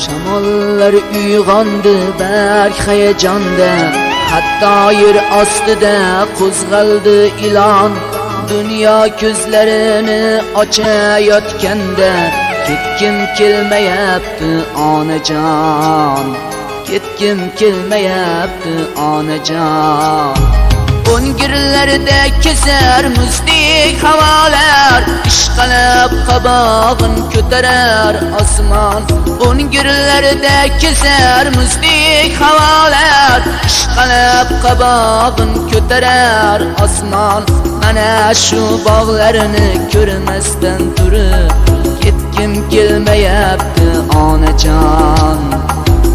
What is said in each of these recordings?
Shamollar uyg'ondi berk hayajonda, hatto yer ostida qo'zg'aldi ilon. Dunyo ko'zlarini ochayotganda, ketgim kelmayapti onajon, ketgim kelmayapti onajon. O'ngirlarda kezar muzdek havolar, ishqalab qabog'in ko'tarar osmon. O'ngirlarda kezar muzdek havolar, ishqalab qabog'in ko'tarar osmon. Mana shu bog'larni ko'rmasdan turib, ketgim kelmayapti onajon,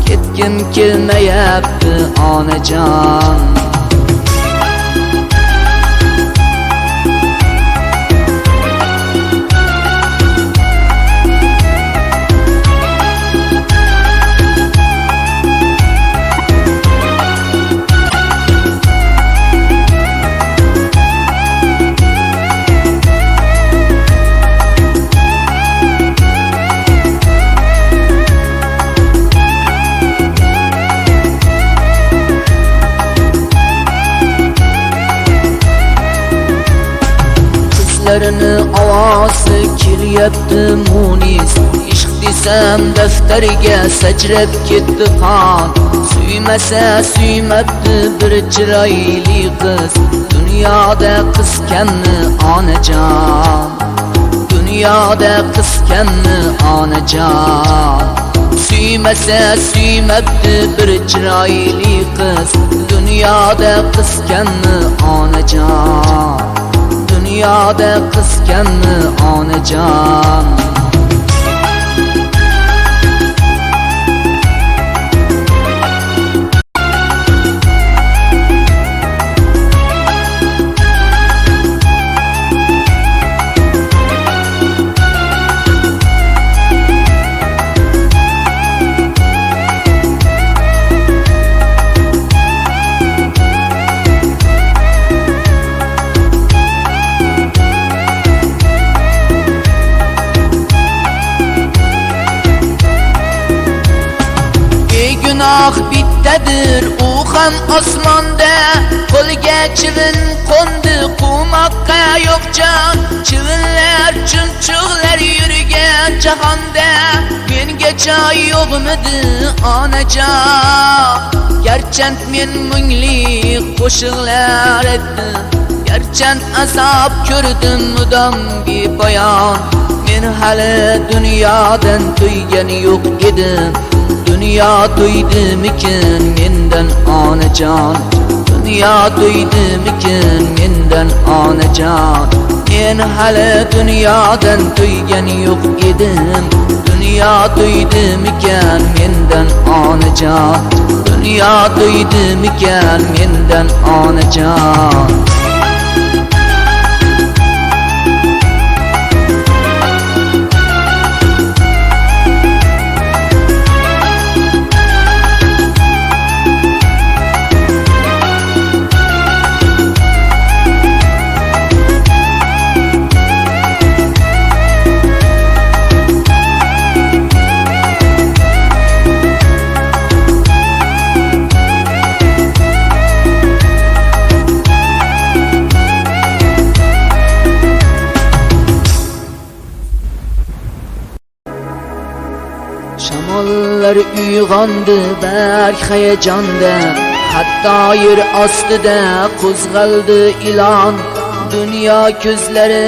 ketgim kelmayapti onajon. Qizlarni ovozi kelyapti munis, ishq desam daftariga sajrab ketdi qon. Suymasa suymabdi bir chiroyli qiz, dunyoda qiz kammi onajon, dunyoda qiz kammi onajon. Suymasa suymabdi bir chiroyli qiz, dunyoda qiz kammi onajon, dunyoda qiz kammi onajon. Gunoh bittadir, u ham osmonda. Qo'lga chivin qo'ndi, qumoqqa yo'q jon. Chivinlar, chumchuqlar yurgan jahonda, menga joy yo'qmidi onajon? Garchand men mungli qo'shiqlar aytdim, garchand azob ko'rdim mudom bepoyon. Men hali dunyodan to'ygan yo'q edim, dunyo to'ydimikin mendan onajon, dunyo to'ydimikin mendan onajon. Men hali dunyodan to'ygan yo'q edim, dunyo to'ydimikan mendan onajon, dunyo to'ydimikan mendan onajon. Shamollar uyg'ondi berk hayajonda, hatto yer ostida qo'zg'aldi ilon. Dunyo ko'zlari